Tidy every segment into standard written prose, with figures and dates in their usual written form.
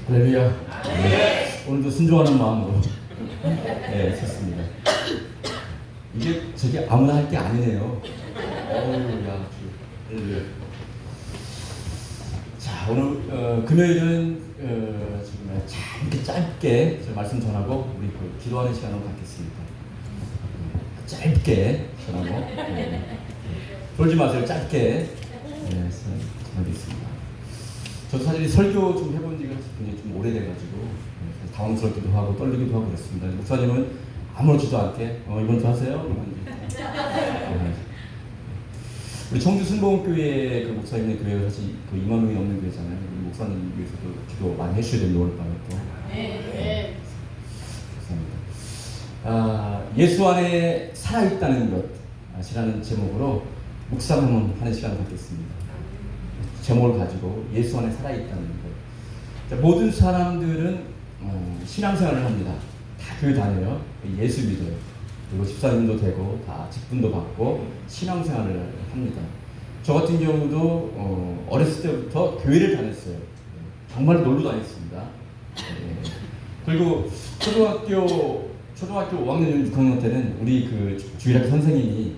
할렐루야. 네. 오늘도 순종하는 마음으로 네, 섰습니다. 이게 저게 아무나 할 게 아니네요. 어우야. 할렐루야. 자, 오늘 금요일은 지금 짧게 말씀 전하고 우리 기도하는 시간으로 갖겠습니다. 짧게 전하고 돌지 마세요. 짧게 전하겠습니다. 저도 사실 설교 좀 해본 지가 굉장히 좀 오래돼가지고 당황스럽기도 하고 떨리기도 하고 그랬습니다. 목사님은 아무렇지도 않게 이번 주 하세요? 우리 청주 순복음교회 그 목사님의 교회가 사실 그 2만 명이 넘는 교회잖아요. 우리 목사님 위해서도 기도 많이 해주셔야 되는 6월달에 또. 네. 감사합니다. 예수 안에 살아있다는 것이라는 제목으로 묵상하는 시간을 갖겠습니다. 제목을 가지고 예수 안에 살아있다는 것. 자, 모든 사람들은 신앙생활을 합니다. 다 교회 다녀요. 예수 믿어요. 그리고 집사님도 되고 다 직분도 받고 신앙생활을 합니다. 저 같은 경우도 어렸을 때부터 교회를 다녔어요. 정말 놀러 다녔습니다. 그리고 초등학교 5학년, 6학년 때는 우리 그 주일학교 선생님이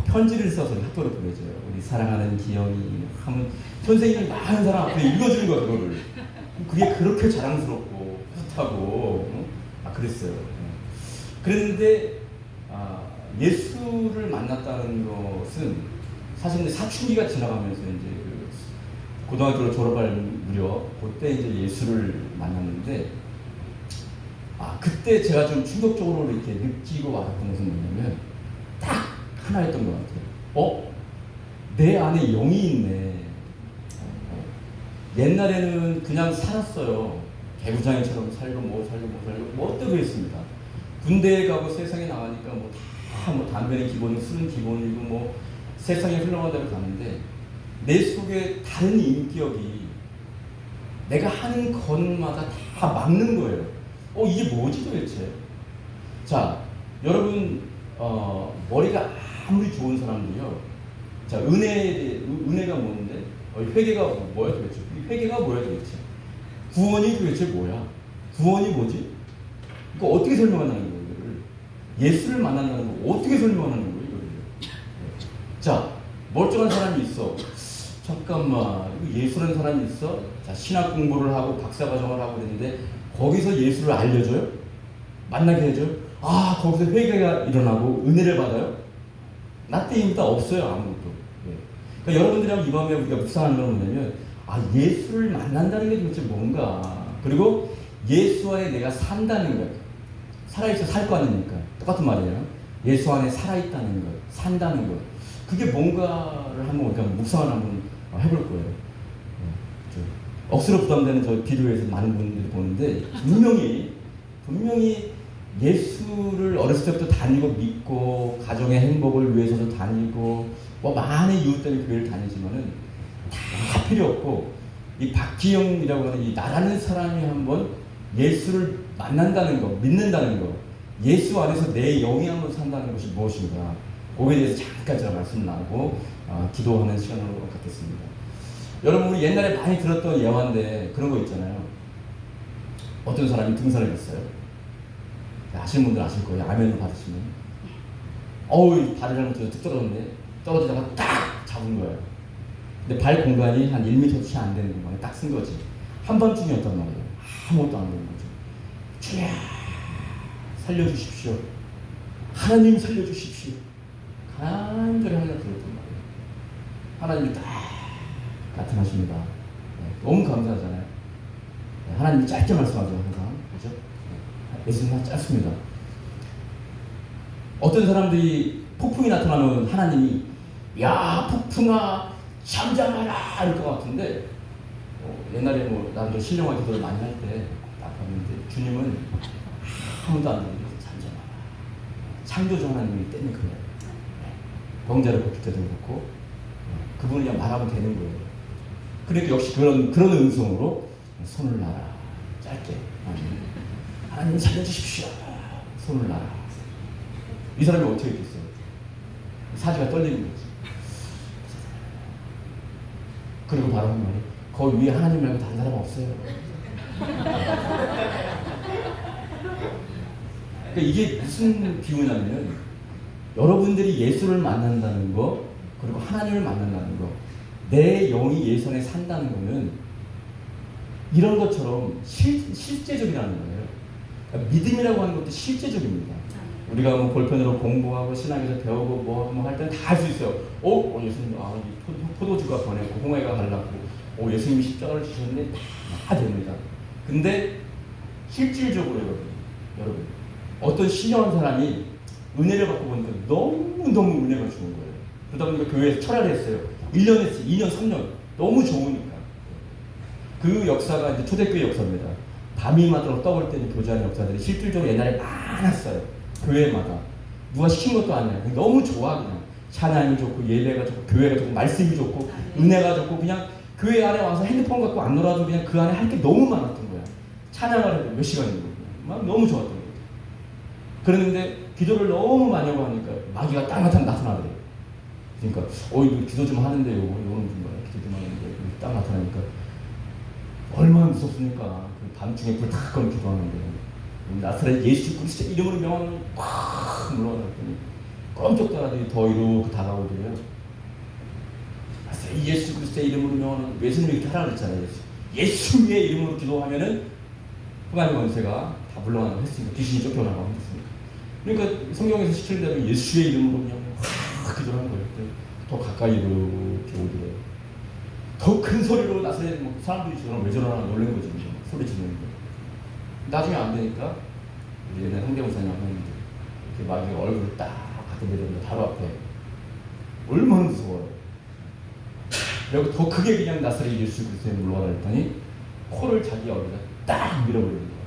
편지를 써서 학교로 보내줘요. 우리 사랑하는 기영이 하면 선생님이 많은 사람 앞에 읽어주는 거야, 그거를. 그게 그렇게 자랑스럽고 뿌듯하고 그랬어요. 그랬는데 예수를 만났다는 것은 사실 사춘기가 지나가면서 이제 그 고등학교를 졸업할 무렵 그때 이제 예수를 만났는데 그때 제가 좀 충격적으로 이렇게 느끼고 와닿던 것은 뭐냐면 딱 하나였던 것 같아요. 내 안에 영이 있네. 옛날에는 그냥 살았어요. 개구장이처럼 살고 뭐 어떻게 했습니다. 군대에 가고 세상에 나가니까 담배는 기본, 술은 기본이고 세상에 흘러가는 대로 가는데 내 속에 다른 인격이 내가 하는 것마다 다 막는 거예요. 이게 뭐지 도대체? 자, 여러분 머리가 아무리 좋은 사람도요. 자, 은혜가 뭔데? 회개가 뭐야 도대체? 회개가 뭐야 도대체? 구원이 도대체 뭐야? 구원이 뭐지? 이거 어떻게 설명하는 거예요? 예수를 만난다는 거 어떻게 설명하는 거예요? 이거를. 자, 멀쩡한 사람이 있어. 잠깐만, 예수라는 사람이 있어? 자, 신학 공부를 하고 박사과정을 하고 그랬는데 거기서 예수를 알려줘요? 만나게 해줘요? 거기서 회개가 일어나고 은혜를 받아요? 나 때입니다. 없어요. 아무것도. 그러니까 여러분들이랑 이 밤에 우리가 묵상하는 건 뭐냐면 예수를 만난다는 게 도대체 뭔가, 그리고 예수 안에 내가 산다는 것, 살아있어 살 거 아닙니까? 똑같은 말이에요. 예수 안에 살아있다는 것, 산다는 것, 그게 뭔가를 한번 우리가 묵상을 한번 해볼 거예요. 억수로 부담되는 저 비디오에서 많은 분들이 보는데 분명히 예수를 어렸을 때부터 다니고 믿고 가정의 행복을 위해서도 다니고 많은 이유 때문에 교회를 다니지만은 다 필요 없고 이 박기영이라고 하는 이 나라는 사람이 한번 예수를 만난다는 거, 믿는다는 거, 예수 안에서 내 영이 한번 산다는 것이 무엇인가, 거기에 대해서 잠깐 제가 말씀을 나누고 기도하는 시간으로 갖겠습니다. 여러분, 우리 옛날에 많이 들었던 예화인데 그런 거 있잖아요. 어떤 사람이 등산을 했어요. 아시는 분들 아실 거예요. 아멘을 받으시면 발을 잘못해서 뚝 떨어졌네. 떨어지다가 딱 잡은 거예요. 근데 발 공간이 한 1m 채 안 되는 공간에 딱 쓴 거지. 한밤중이었단 말이에요. 아무것도 안 되는 거죠. 주야, 살려주십시오. 하나님 살려주십시오. 간절히 하나님 들었단 말이에요. 하나님이 딱 나타나십니다. 너무 감사하잖아요. 하나님이 짧게 말씀하죠, 항상. 그죠? 예수님은 짧습니다. 어떤 사람들이 폭풍이 나타나면 하나님이 야, 폭풍아 잠잠하라 이럴 것 같은데 옛날에 나도 신령한 기도를 많이 할 때 딱 봤는데 주님은 아무도 안 되는데 잠잠하라. 창조주 하나님이 때문에 그래요. 병자를 고칠 때도 그렇고 그분은 그냥 말하면 되는 거예요. 그러니까 역시 그런 음성으로 손을 놔라. 짧게. 하나님 살려주십시오. 손을 놔라. 이 사람이 어떻게 했겠어요? 사지가 떨리는 거지. 그리고 바로 한 말이 거기 위에 하나님 말고 다른 사람 없어요. 그러니까 이게 무슨 비유냐면 여러분들이 예수를 만난다는 거 그리고 하나님을 만난다는 거 내 영이 예선에 산다는 거는 이런 것처럼 실제적이라는 거예요. 그러니까 믿음이라고 하는 것도 실제적입니다. 우리가 뭐 볼펜으로 공부하고 신학에서 배우고 뭐 할 때는 다 할 수 있어요. 예수님, 포도주가 변했고 홍해가 갈랐고 예수님이 십자가를 주셨는데 다 됩니다. 근데 실질적으로 여러분 어떤 신령한 사람이 은혜를 받고 보니까 너무너무 은혜가 좋은 거예요. 그러다 보니까 교회에서 철학을 했어요. 1년 했어요. 2년, 3년. 너무 좋으니까. 그 역사가 이제 초대교회 역사입니다. 밤이 맞도록 떠올 때는 교제하는 역사들이 실질적으로 옛날에 많았어요. 교회마다. 누가 시킨 것도 아니에요. 너무 좋아, 그냥. 찬양이 좋고, 예배가 좋고, 교회가 좋고, 말씀이 좋고, 은혜가 좋고, 그냥 교회 안에 와서 핸드폰 갖고 안 놀아도 그냥 그 안에 할 게 너무 많았던 거야. 찬양을 해도 몇 시간이고. 막 너무 좋았던 거예요. 그랬는데, 기도를 너무 많이 하고 하니까 마귀가 딱 나타나더래요. 그러니까, 이거 기도 좀 하는데요. 이거는 좀 뭐야. 기도 좀 하는데. 딱 나타나니까. 얼마나 무섭습니까? 그 밤중에 불 탁 꺼면 기도하는데. 나사렛 예수 그리스도 이름으로 명하는 꽉 물러나더니 깜짝 따라들이 더 이렇게 다가오더래요. 나사렛 예수 그리스도 이름으로 명하는 예수님이 이렇게 하라고 그랬잖아요. 예수의 이름으로 기도하면은 흑암의 권세가 다 물러나고 했으니까 귀신이 쫓겨나가고 했으니까. 그러니까 성경에서 시키는 대로 예수의 이름으로 그냥 확 기도를 하는 거예요. 더 가까이 이렇게 오더래요. 더 큰 소리로 나사렛 사람들이 저런 왜 저러나 놀란 거지. 소리 지르는 거. 나중에 안 되니까 우리 옛날 황대무사님 이렇게 마귀가 얼굴을 딱 갖다 내렸는데 바로 앞에 얼마나 무서워요. 그리고 더 크게 그냥 나사렛 예수 그리스도에 물러가라 했더니 코를 자기 얼굴에다 딱 밀어버리는 거예요.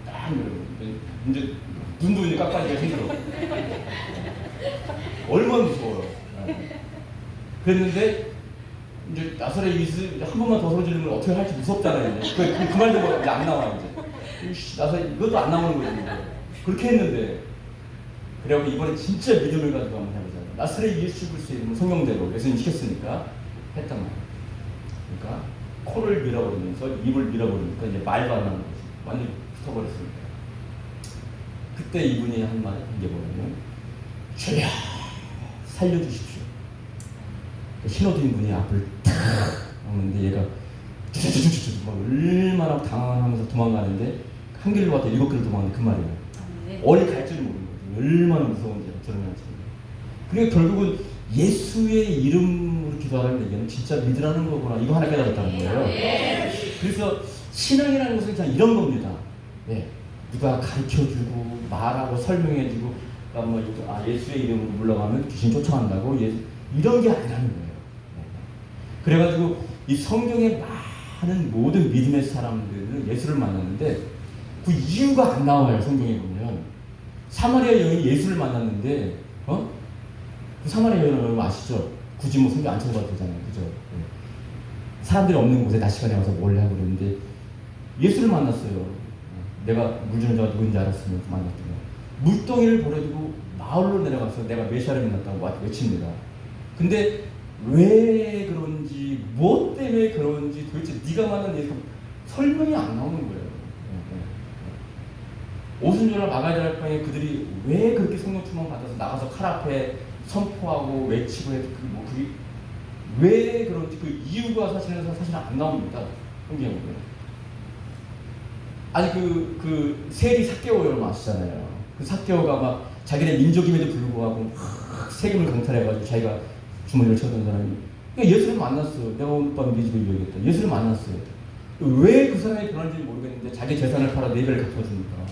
딱 밀어버리는 거예요. 이제 눈도 이제 깎아지기가 힘들어. 얼마나 무서워요. 그랬는데 이제 나사렛 예수 한 번만 더 소리 지르면 어떻게 할지 무섭잖아요. 그 말도 뭐 이제 안 나와 이제. 나사렛 이것도 안 나오는 거예요. 그렇게 했는데 그래갖고 이번에 진짜 믿음을 가지고 한번 해보자. 나사렛 예수 그리스도의 이름을 성경대로 예수님 시켰으니까 했단 말이에요. 그러니까 코를 밀어버리면서 입을 밀어버리니까 이제 말도 안 나는 거지. 완전히 붙어버렸으니까. 그때 이분이 한 말 이게 뭐냐면 주여 살려주십시오. 신호등 분이 앞을 탁 오는데 얘가 막 얼마나 당황하면서 도망가는데 한 길로 갔다 7길로 도망가는데 그 말이에요. 어디 갈지를 모르는 거죠. 얼마나 무서운지 저런 양처럼. 그리고 결국은 예수의 이름으로 기도하라는 얘기는 진짜 믿으라는 거구나. 이거 하나 깨달았다는 거예요. 그래서 신앙이라는 것은 그냥 이런 겁니다. 누가 가르쳐주고 말하고 설명해주고 예수의 이름으로 물러가면 귀신 쫓아간다고 이런 게 아니라는 거예요. 그래가지고 이 성경에 많은 모든 믿음의 사람들은 예수를 만났는데 그 이유가 안 나와요. 성경에 보면 사마리아 여인이 예수를 만났는데 그 사마리아 여인은 아시죠? 굳이 뭐 성경 안 찾아봐도 되잖아요. 그죠? 사람들이 없는 곳에 낮 시간에 와서 뭘 하고 그러는데 예수를 만났어요. 내가 물 주는 자가 누군지 알았으면 만났던 거예요. 물동이를 버려두고 마을로 내려가서 내가 메시아를 만났다고 외칩니다. 근데 왜 그런지 무엇 때문에 그런지 도대체 네가 만난 예수 설명이 안 나오는 거예요. 오순절날 마가다라 방에 그들이 왜 그렇게 성령 충만 받아서 나가서 칼 앞에 선포하고 외치고 그게 왜 그런지 그 이유가 사실은 안 나옵니다. 성경에 보면. 아니 그 세리 삭개오 여러분 아시잖아요. 그 삭개오가 막 자기네 민족임에도 불구하고 세금을 강탈해가지고 자기가 주머니를 쳐던 사람이 예수를 만났어. 내가 오늘 밤 네 집에 이야기했다. 예수를 만났어요. 왜 그 사람이 변한지 모르겠는데 자기 재산을 팔아 4배를 갚아주니까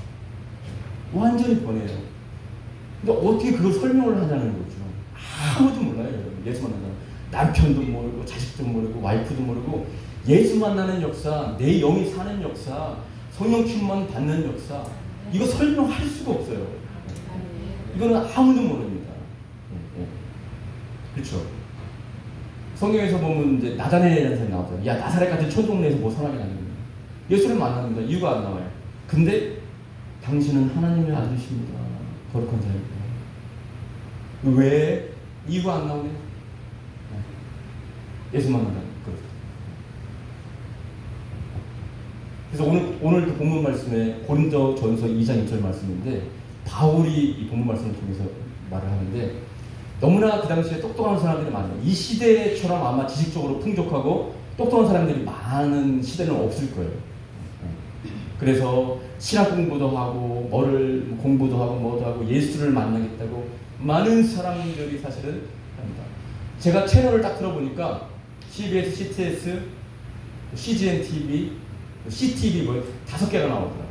완전히 변해요. 근데 어떻게 그걸 설명을 하냐는 거죠. 아무도 몰라요. 여러분. 예수 만나는 남편도 모르고 자식도 모르고 와이프도 모르고 예수 만나는 역사, 내 영이 사는 역사, 성령 충만 받는 역사 이거 설명할 수가 없어요. 이거는 아무도 모릅니다. 그렇죠. 성경에서 보면 이제 나다나엘이라는 사람이 나오죠. 야 나사렛 같은 촌동네에서 뭐 선하게 나는 예수를 만납니다. 이유가 안 나와요. 근데 당신은 하나님의 아들이십니다. 거룩한 자입니다. 왜 이유가 안 나오네? 예수 만난다는 거. 그래서 오늘 그 본문 말씀에 고린도전서 2장 1절 말씀인데 바울이 이 본문 말씀을 통해서 말을 하는데 너무나 그 당시에 똑똑한 사람들이 많아요. 이 시대처럼 아마 지식적으로 풍족하고 똑똑한 사람들이 많은 시대는 없을 거예요. 그래서 신학 공부도 하고 뭐를 공부도 하고 뭐도 하고 예수를 만나겠다고 많은 사람들이 사실은 합니다. 제가 채널을 딱 들어보니까 CBS, CTS, CGN TV, CTV 뭐 5개가 나오더라고요.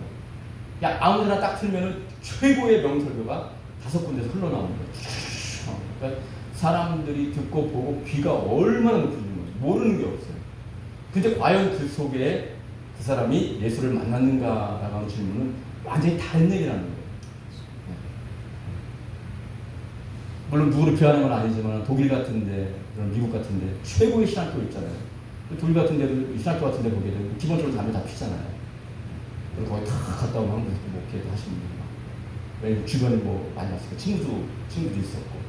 야, 아무데나 딱 틀면은 최고의 명설교가 5군데서 흘러나오는 거예요. 그러니까 사람들이 듣고 보고 귀가 얼마나 높은지 모르는 게 없어요. 근데 과연 그 속에 그 사람이 예수를 만났는가라고 하는 질문은 완전히 다른 얘기라는 거예요. 물론 누구를 비하하는 건 아니지만 독일 같은데, 미국 같은데 최고의 신학교 있잖아요. 독일 같은 데도 신학교 같은 데 보게 되면 기본적으로 담배 다 피잖아요. 그리고 거기 다 갔다 오면 한국에서 목회도 하시는 분이 많고. 왜냐면 주변에 뭐 많이 왔으니까 친구도 있었고.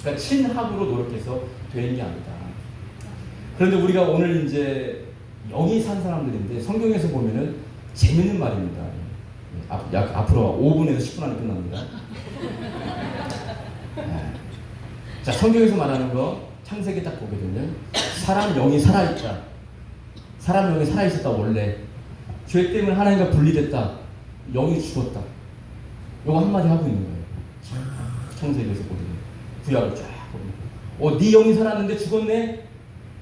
그러니까 친학으로 노력해서 된 게 아니다. 그런데 우리가 오늘 이제 영이 산 사람들인데 성경에서 보면은 재밌는 말입니다. 앞으로 5분에서 10분 안에 끝납니다. 자, 성경에서 말하는 거 창세기 딱 보게 되면 사람 영이 살아있다. 사람 영이 살아있었다. 원래 죄 때문에 하나님과 분리됐다. 영이 죽었다. 요거 한마디 하고 있는 거예요. 창세기에서 보게 되면 구약을 쫙 보면 네 영이 살았는데 죽었네.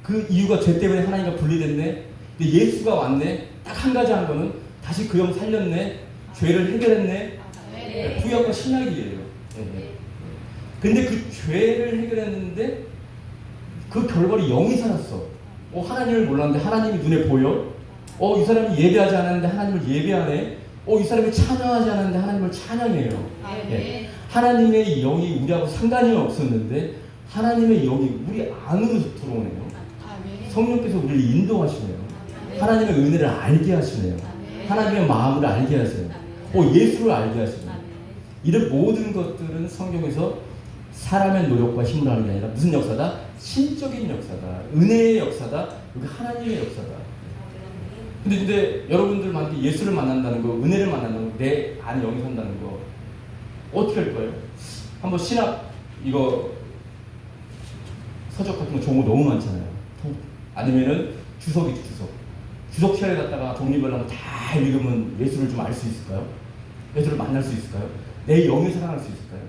그 이유가 죄 때문에 하나님과 분리됐네. 근데 예수가 왔네. 딱 한 가지 한 거는 다시 그 영 살렸네. 죄를 해결했네. 구약과 신약이에요. 근데 그 죄를 해결했는데 그 결과로 영이 살았어. 하나님을 몰랐는데 하나님이 눈에 보여. 이 사람이 예배하지 않았는데 하나님을 예배하네. 이 사람이 찬양하지 않았는데 하나님을 찬양해요. 하나님의 영이 우리하고 상관이 없었는데 하나님의 영이 우리 안으로 들어오네요. 성령께서 우리를 인도하시네요. 하나님의 은혜를 알게 하시네요. 하나님의 마음을 알게 하세요. 예수를 알게 하시네요. 이런 모든 것들은 성경에서 사람의 노력과 힘으로 하는 게 아니라 무슨 역사다? 신적인 역사다. 은혜의 역사다. 여기 하나님의 역사다. 근데 여러분들 만약에 예수를 만난다는 거, 은혜를 만난다는 거, 내 안에 영이 산다는 거 어떻게 할 거예요? 한번 신학 이거 서적 같은 거 좋은 거 너무 많잖아요. 아니면은 주석이죠, 주석 시간에 갔다가 독립을 하면 다 읽으면 예수를 좀 알 수 있을까요? 예수를 만날 수 있을까요? 내 영이 살아날 수 있을까요?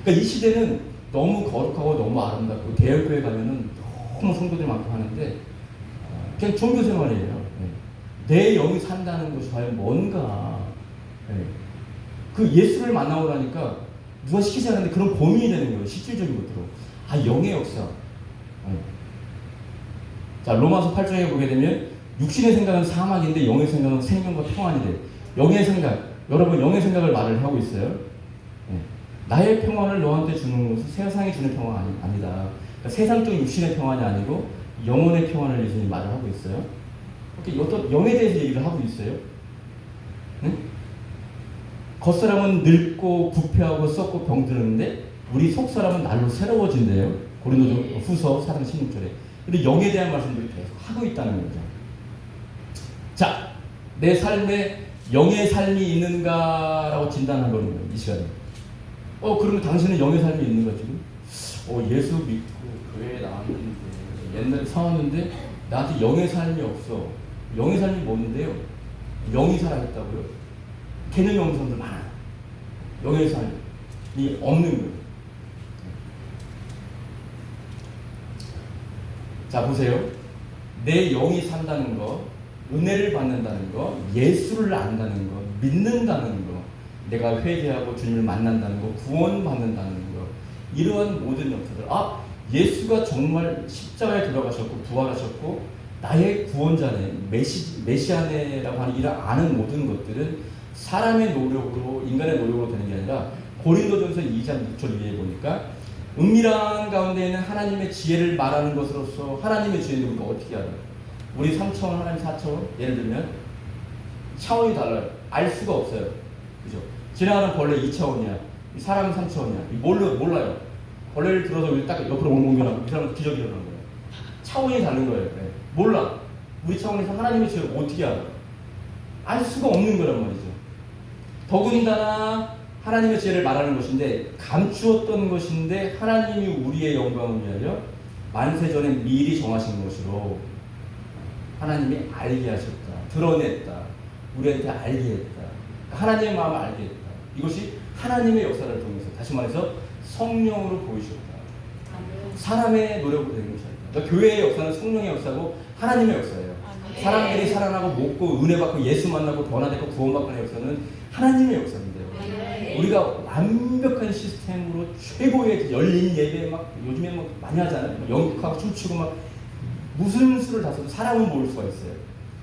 그러니까 이 시대는 너무 거룩하고 너무 아름답고 대학교에 가면은 너무 성도들이 많고 하는데 그냥 종교 생활이에요. 내 영이 산다는 것이 과연 뭔가. 그 예수를 만나오라니까 누가 시키지 않는데 그런 고민이 되는 거예요. 실질적인 것들로. 영의 역사. 자, 로마서 8장에 보게 되면 육신의 생각은 사망인데 영의 생각은 생명과 평안이래. 영의 생각. 여러분 영의 생각을 말을 하고 있어요. 나의 평안을 너한테 주는 것은 세상이 주는 평안 아니다. 그러니까 세상적인 육신의 평안이 아니고 영혼의 평안을 예수님이 말을 하고 있어요. 어떤 영에 대해서 얘기를 하고 있어요. 겉사람은 늙고 부패하고 썩고 병드는데 우리 속사람은 날로 새로워진대요. 고린도 후서 4장 16절에. 근데 영에 대한 말씀들을 계속 하고 있다는 거죠. 자, 내 삶에 영의 삶이 있는가라고 진단한 거는 이 시간에. 그러면 당신은 영의 삶이 있는 거지. 예수 믿고 교회에 나왔는데 옛날에 사왔는데 나한테 영의 삶이 없어. 영의 삶이 뭔데요? 영이 살아있다고요? 개념이 없는 사람들 많아요. 영의 삶이 없는 거예요. 자, 보세요. 내 영이 산다는 거, 은혜를 받는다는 거, 예수를 안다는 거, 믿는다는 거, 내가 회개하고 주님을 만난다는 거, 구원받는다는 거, 이러한 모든 역사들. 예수가 정말 십자가에 돌아가셨고 부활하셨고 나의 구원자네, 메시아네라고 하는 이런 아는 모든 것들은 사람의 노력으로, 인간의 노력으로 되는 게 아니라 고린도전서 2장 6절 위에 보니까 은밀한 가운데 있는 하나님의 지혜를 말하는 것으로서 하나님의 지혜는 우리가 어떻게 알아요? 우리 3차원, 하나님 4차원? 예를 들면 차원이 달라요. 알 수가 없어요. 그죠? 지나가는 벌레 2차원이야. 사람은 3차원이야. 몰라요. 벌레를 들어서 딱 옆으로 옮겨놔고 이 사람은 기적이 일어나는 거예요. 차원이 다른 거예요. 몰라. 우리 차원에서 하나님의 죄를 어떻게 알아? 알 수가 없는 거란 말이죠. 더군다나 하나님의 죄를 말하는 것인데 감추었던 것인데 하나님이 우리의 영광을 위하여 만세전에 미리 정하신 것으로 하나님이 알게 하셨다. 드러냈다. 우리한테 알게 했다. 하나님의 마음을 알게 했다. 이것이 하나님의 역사를 통해서 다시 말해서 성령으로 보이셨다. 사람의 노력으로 되는 것이 아니다. 그러니까 교회의 역사는 성령의 역사고 하나님의 역사예요. 사람들이 살아나고 먹고 은혜 받고 예수 만나고 변화되고 구원받는 역사는 하나님의 역사인데요. 우리가 완벽한 시스템으로 최고의 열린 예배 막 요즘에 막 많이 하잖아요. 연극하고 춤추고 막 무슨 수를 다 써도 사람은 모을 수가 있어요.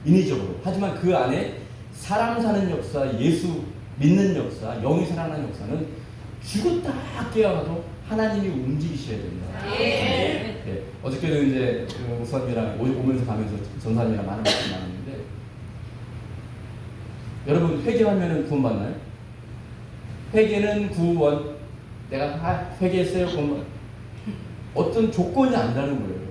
인위적으로. 하지만 그 안에 사람 사는 역사, 예수 믿는 역사, 영이 살아나는 역사는 죽었다 깨어나도 하나님이 움직이셔야 된다. 네. 어저께도 이제 목사님이랑 오면서 가면서 전사님이랑 많은 말씀 나눴는데 여러분 회개하면 구원받나요? 회개는 구원. 내가 회개했어요. 구원. 어떤 조건이 아니라는 거예요.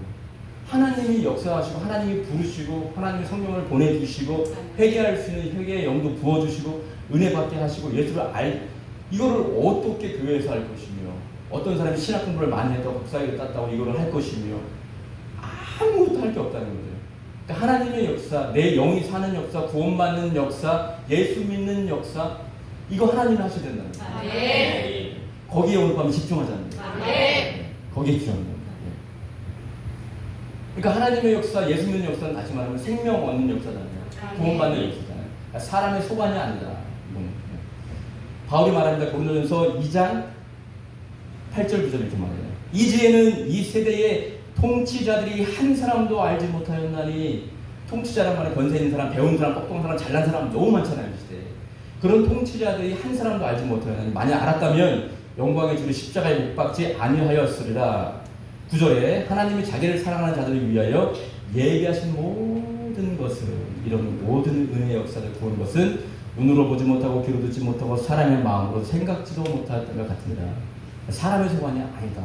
하나님이 역사하시고 하나님이 부르시고 하나님이 성령을 보내주시고 회개할 수 있는 회개의 영도 부어주시고 은혜 받게 하시고 예수를 이거를 어떻게 교회에서 할 것이며 어떤 사람이 신학 공부를 많이 했다고 국사학위를 땄다고 이거를 할 것이며 아무것도 할 게 없다는 거예요. 그러니까 하나님의 역사, 내 영이 사는 역사, 구원받는 역사, 예수 믿는 역사 이거 하나님이 하셔야 된다는 거예요. 거기에 오늘 밤에 집중하자는 거예요. 거기에 집중하는 거예요. 그러니까 하나님의 역사, 예수 믿는 역사는 다시 말하면 생명 얻는 역사잖아요. 구원받는 역사잖아요. 그러니까 사람의 소관이 아니다. 바울이 말합니다. 고린도전서 2장 8절 9절 이렇게 말해요. 이제는 이 세대의 통치자들이 한 사람도 알지 못하였나니 통치자란 말은 권세 있는 사람, 배운 사람, 똑똑한 사람, 잘난 사람 너무 많잖아요. 이 시대에. 그런 통치자들이 한 사람도 알지 못하였나니 만약 알았다면 영광의 주를 십자가에 못 박지 아니하였으리라. 9절에 하나님이 자기를 사랑하는 자들을 위하여 예비하신 모든 것을 이런 모든 은혜의 역사를 보는 것은 눈으로 보지 못하고 귀로 듣지 못하고 사람의 마음으로 생각지도 못했던 것 같으니라. 사람의 소관이 아니다.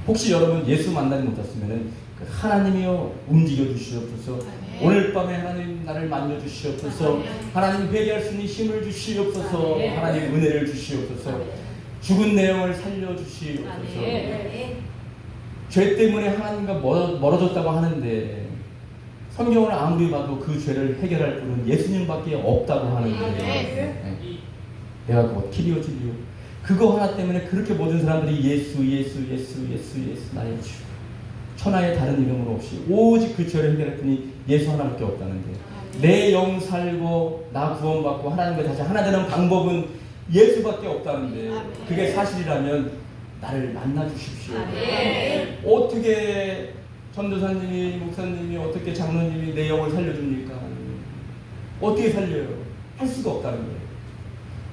혹시 여러분 예수 만나지 못했으면 하나님이여 움직여 주시옵소서. 오늘 밤에 하나님 나를 만져 주시옵소서. 하나님 회개할 수 있는 힘을 주시옵소서. 하나님 은혜를 주시옵소서. 죽은 내용을 살려 주시옵소서. 죄 때문에 하나님과 멀어졌다고 하는데 성경을 아무리 봐도 그 죄를 해결할 분은 예수님밖에 없다고 하는데 내가 곧 길이요 진리요 그거 하나 때문에 그렇게 모든 사람들이 예수 나의 주 천하의 다른 이름으로 없이 오직 그 죄를 해결할 분이 예수 하나밖에 없다는데 내 영 살고 나 구원받고 하나님과 다시 하나 되는 방법은 예수밖에 없다는데 그게 사실이라면 나를 만나 주십시오. 어떻게 전도사님이 목사님이 어떻게 장로님이 내 영을 살려줍니까? 어떻게 살려요? 할 수가 없다는 거예요.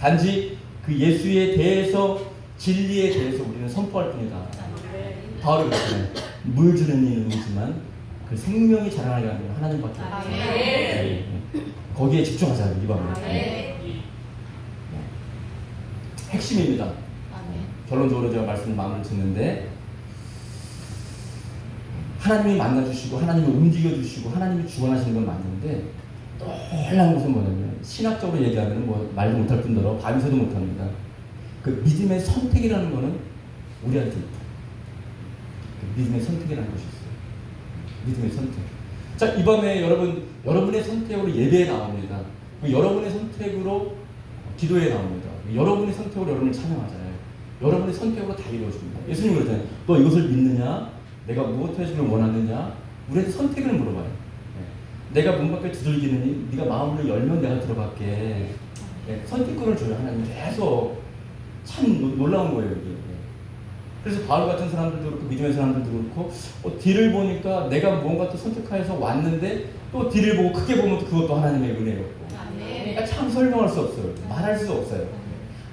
단지 그 예수에 대해서 진리에 대해서 우리는 선포할 뿐이다. 바울이 그랬잖아요. 물 주는 이는 이지만 그 생명이 자라나게 하는 건 하나님밖에 없어요. 거기에 집중하자요. 이 밤에. 핵심입니다. 결론적으로 제가 말씀을 마무리 짓는데 하나님이 만나주시고 하나님이 움직여주시고 하나님이 주관하시는 건 맞는데 놀라운 것은 뭐냐면 신학적으로 얘기하면 뭐 말도 못할 뿐더러 밤새도 못합니다. 그 믿음의 선택이라는 거는 우리한테 있다. 그 믿음의 선택이라는 것이 있어요. 믿음의 선택. 자, 이 밤에 여러분의 선택으로 예배에 나옵니다. 여러분의 선택으로 기도에 나옵니다. 여러분의 선택으로 여러분을 찬양하잖아요. 여러분의 선택으로 다 이루어집니다. 예수님 그러잖아요. 너 이것을 믿느냐? 내가 무엇 해주길 원하느냐? 우리한테 선택을 물어봐요. 내가 문 밖에 두들기느니 네가 마음을 열면 내가 들어갈게. 선택권을 줘요. 하나님 계속. 참 놀라운 거예요. 이게. 그래서 바울 같은 사람들도 그렇고 믿음의 사람들도 그렇고 뒤를 보니까 내가 무언가 또 선택하여서 왔는데 또 뒤를 보고 크게 보면 또 그것도 하나님의 은혜였고. 그러니까 참 설명할 수 없어요. 말할 수 없어요.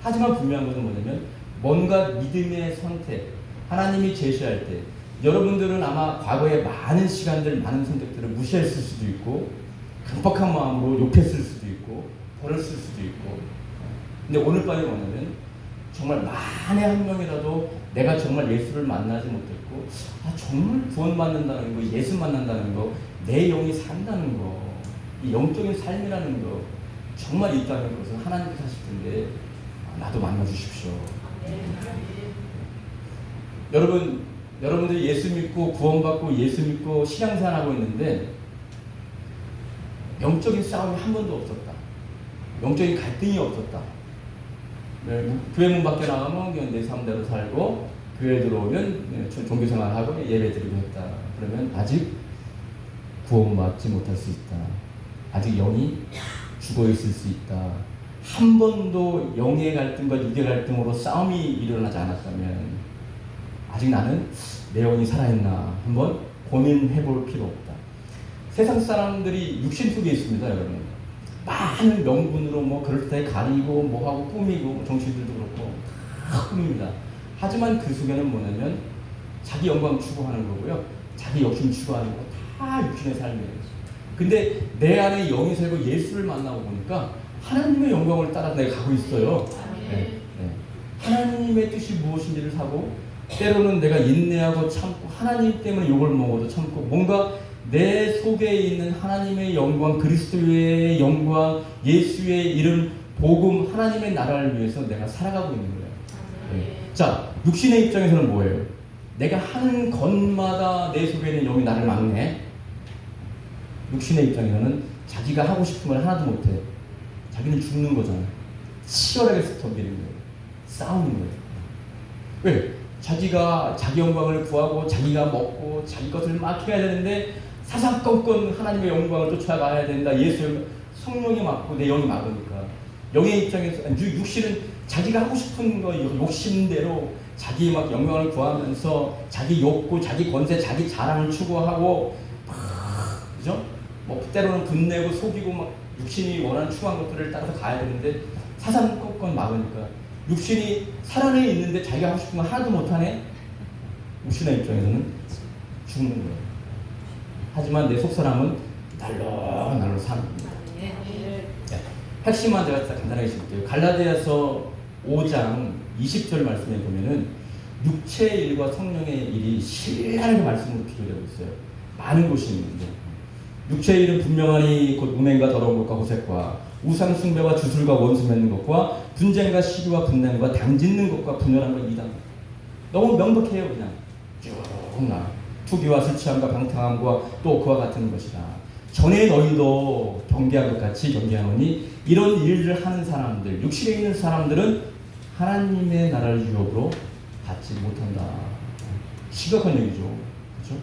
하지만 분명한 것은 뭐냐면 뭔가 믿음의 선택, 하나님이 제시할 때 여러분들은 아마 과거에 많은 시간들, 많은 선택들을 무시했을 수도 있고 강박한 마음으로 욕했을 수도 있고 버렸을 수도 있고 근데 오늘 밤에 뭐냐면 정말 만에 한 명이라도 내가 정말 예수를 만나지 못했고 정말 구원받는다는 거, 예수 만난다는 거 내 영이 산다는 거, 이 영적인 삶이라는 거 정말 있다는 것을 하나님께서 하실 텐데 나도 만나주십시오. 여러분들이 예수 믿고 구원받고 예수 믿고 신앙생활하고 있는데 영적인 싸움이 한 번도 없었다. 영적인 갈등이 없었다. 교회 문 밖에 나가면 그냥 내 삶대로 살고 교회 들어오면 종교생활하고 예배드리고 했다. 그러면 아직 구원받지 못할 수 있다. 아직 영이 죽어있을 수 있다. 한 번도 영의 갈등과 육의 갈등으로 싸움이 일어나지 않았다면 아직 나는 내 영이 살아있나 한번 고민해 볼 필요 없다. 세상 사람들이 육신 속에 있습니다, 여러분. 많은 명분으로 뭐 그럴 때 가리고 뭐하고 꾸미고 정치인들도 그렇고 다 꾸밉니다. 하지만 그 속에는 뭐냐면 자기 영광 추구하는 거고요. 자기 욕심 추구하는 거 다 육신의 삶이에요. 근데 내 안에 영이 살고 예수를 만나고 보니까 하나님의 영광을 따라 내가 가고 있어요. 네, 네. 하나님의 뜻이 무엇인지를 사고 때로는 내가 인내하고 참고 하나님 때문에 욕을 먹어도 참고 뭔가 내 속에 있는 하나님의 영광, 그리스도의 영광, 예수의 이름, 복음, 하나님의 나라를 위해서 내가 살아가고 있는 거예요. 네. 자, 육신의 입장에서는 뭐예요? 내가 하는 것마다 내 속에 있는 영이 나를 막네. 육신의 입장에서는 자기가 하고 싶은 걸 하나도 못해. 자기는 죽는 거잖아요. 치열하게 덤비는 거예요. 싸우는 거예요. 왜? 자기가 자기 영광을 구하고 자기가 먹고 자기 것을 막 해야 되는데 사사건건 하나님의 영광을 쫓아가야 된다. 예수의 성령이 막고 내 영이 막으니까. 영의 입장에서 육신은 자기가 하고 싶은 거 욕심대로 자기 막 영광을 구하면서 자기 욕구, 자기 권세, 자기 자랑을 추구하고 그죠? 뭐 때로는 분내고 속이고 막 육신이 원하는 추구한 것들을 따라서 가야 되는데 사사건건 막으니까 육신이 살아내 있는데 자기가 하고 싶은 거 하나도 못하네? 육신의 입장에서는 죽는 거예요. 하지만 내 속사람은 날로 사는 겁니다. 네. 핵심만 제가 간단하게 짚을게요. 갈라디아서 5장 20절 말씀에 보면은 육체의 일과 성령의 일이 신랄하게 말씀으로 기록되고 있어요. 많은 곳이 있는데 육체의 일은 분명하니 곧 음행과 더러운 것과 호색과 우상 숭배와 주술과 원수 맺는 것과 분쟁과 시기와 분냄과 당짓는 것과 분열한 것 이다. 너무 명백해요. 그냥 쭉 나. 투기와 술 취함과 방탕함과 또 그와 같은 것이다. 전에 너희도 경계한 것 같이 경계하노니 이런 일을 하는 사람들, 육신에 있는 사람들은 하나님의 나라를 유업으로 받지 못한다. 심각한 얘기죠. 그렇죠?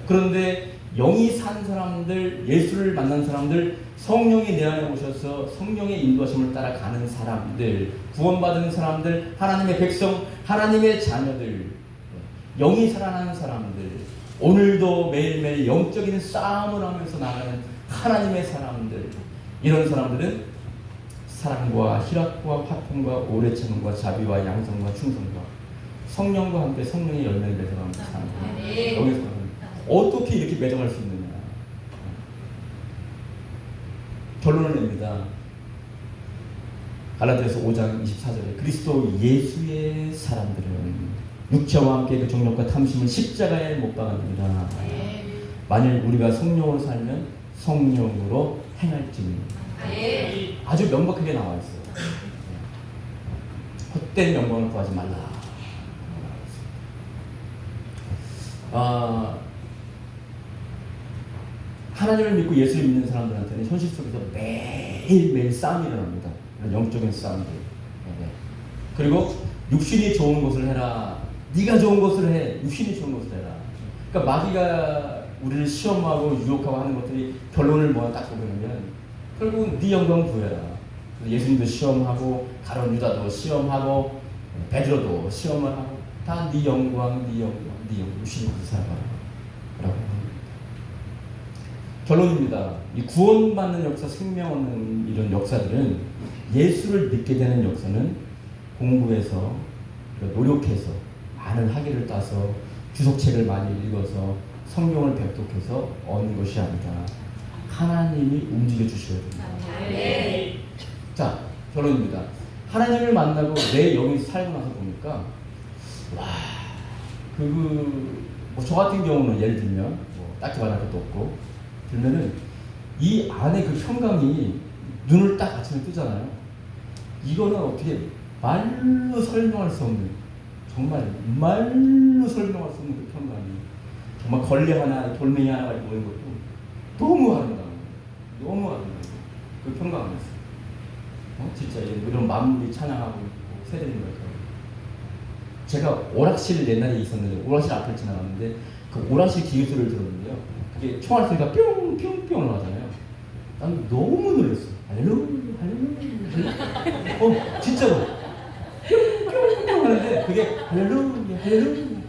그런데 영이 산 사람들, 예수를 만난 사람들, 성령이 내 안에 오셔서 성령의 인도하심을 따라가는 사람들, 구원받은 사람들, 하나님의 백성, 하나님의 자녀들, 영이 살아나는 사람들, 오늘도 매일매일 영적인 싸움을 하면서 나가는 하나님의 사람들, 이런 사람들은 사랑과 희락과 화평과 오래 참음과 자비와 양성과 충성과 성령과 함께 성령의 열매를 맺어가면서 사는 거예요. 여기서 어떻게 이렇게 매정할 수 있느냐. 결론을 냅니다. 갈라디아서 5장 24절에 그리스도 예수의 사람들은 육체와 함께 그 정욕과 탐심을 십자가에 못 박았느니라. 만일 우리가 성령으로 살면 성령으로 행할지니. 아주 명백하게 나와 있어요. 헛된 영광을 구하지 말라. 하나님을 믿고 예수를 믿는 사람들한테는 현실 속에서 매일매일 싸움이 일어납니다. 영적인 싸움들. 그리고 육신이 좋은 것을 해라. 네가 좋은 것을 해. 육신이 좋은 것을 해라. 그러니까 마귀가 우리를 시험하고 유혹하고 하는 것들이 결론을 딱 보면 결국은 네 영광 구해라. 예수님도 시험하고 가룟 유다도 시험하고 베드로도 시험을 하고 다 네 영광, 네 영광, 네 영광 육신이 것을 살아가라. 라고 결론입니다. 이 구원받는 역사, 생명 얻는 이런 역사들은 예수를 믿게 되는 역사는 공부해서 노력해서 많은 학위를 따서 주석책을 많이 읽어서 성경을 백독해서 얻는 것이 아니라 하나님이 움직여 주셔야 됩니다. 자, 결론입니다. 하나님을 만나고 내 영이 살고 나서 보니까 와, 저 같은 경우는 예를 들면 딱히 말할 것도 없고 들면은 이 안에 그 평강이 눈을 딱 아침에 뜨잖아요. 이거는 어떻게 말로 설명할 수 없는, 정말 말로 설명할 수 없는 그 평강이, 정말 걸레 하나 돌멩이 하나 가지고 오는 것도 너무 아름다운 거예요. 너무 아름다운 거예요. 그 평강 안에서 진짜 이런 만물이 찬양하고 있고 새들이 거예요. 제가 오락실 옛날에 있었는데 오락실 앞을 지나갔는데 그 오락실 기계소리를 들었는데요. 그게 총알 소리가 뿅뿅뿅 나잖아요. 난 너무 놀랐어. 할렐루야, 할렐루야. 진짜로 뿅뿅뿅 하는데 그게 할렐루야, 할렐루야.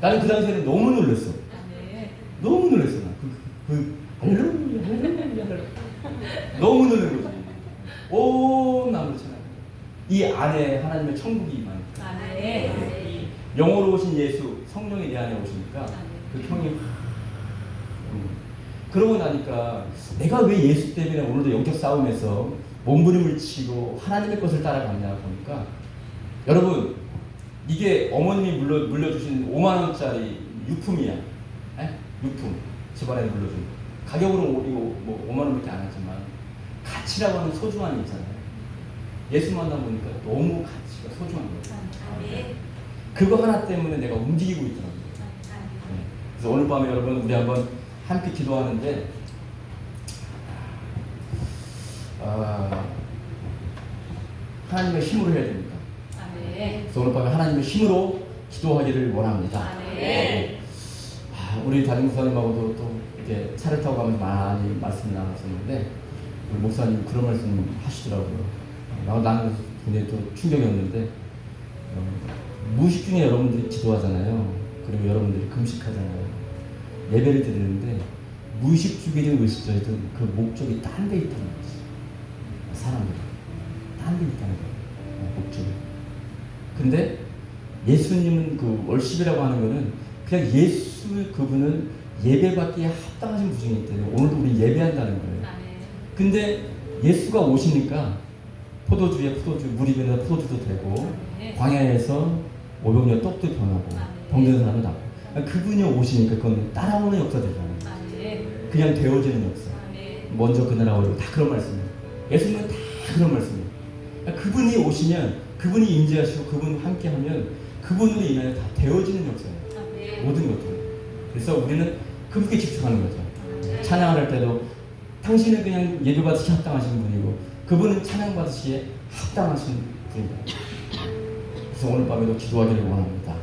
나는 그 당시에는 너무 놀랐어. 너무 놀랐어. 난 할렐루야, 할렐루야. 너무 놀란 거지. 온 나무를 찬양. 이 안에 하나님의 천국이 임하는 거예요. 영으로 오신 예수, 성령이 내 안에 오시니까 그 평이 그러고 나니까 내가 왜 예수 때문에 오늘도 영적 싸움에서 몸부림을 치고 하나님의 것을 따라가냐 보니까, 여러분 이게 어머님이 물려주신 5만원짜리 유품이야. 유품 집안에 물려준 가격으로 이거 뭐 5만원밖에 안 하지만 가치라고 하는 소중함이 있잖아요. 예수 만나보니까 너무 가치가 소중한 거예요. 그거 하나 때문에 내가 움직이고 있더라고요. 그래서 오늘 밤에 여러분 우리 한번 함께 기도하는데, 하나님의 힘으로 해야 됩니까? 그래서 오늘 밤에 하나님의 힘으로 기도하기를 원합니다. 우리 담임 목사님하고도 또 이렇게 차를 타고 가면서 많이 말씀을 나눴었는데 우리 목사님 그런 말씀 하시더라고요. 나는 굉장히 또 충격이었는데, 무의식 중에 여러분들이 기도하잖아요. 그리고 여러분들이 금식하잖아요. 예배를 드리는데 무의식 중이든 의식적이든 그 목적이 딴 데 있다는 거지. 사람들이 딴 데 있다는 거예요. 목적이. 근데 예수님은 그 월십이라고 하는 거는 그냥 예수 그분은 예배받기에 합당하신 분이기 때문에 오늘도 우리 예배한다는 거예요. 근데 예수가 오시니까 포도주에 포도주, 물이 변해서 포도주도 되고 광야에서 오병이어 떡도 변하고 병든 사람도 낫고, 그분이 오시니까 그건 따라오는 역사들이잖아요. 그냥 되어지는 역사. 먼저 그나라 오고 다 그런 말씀이에요. 예수님은 다 그런 말씀이에요. 그분이 오시면, 그분이 임재하시고 그분이 함께하면 그분으로 인하여 다 되어지는 역사예요. 모든 것들. 그래서 우리는 그분께 집중하는 거죠. 찬양을 할 때도 당신은 그냥 예배받으시 합당하신 분이고 그분은 찬양받으시기에 합당하신 분입니다. 그래서 오늘 밤에도 기도하기를 원합니다.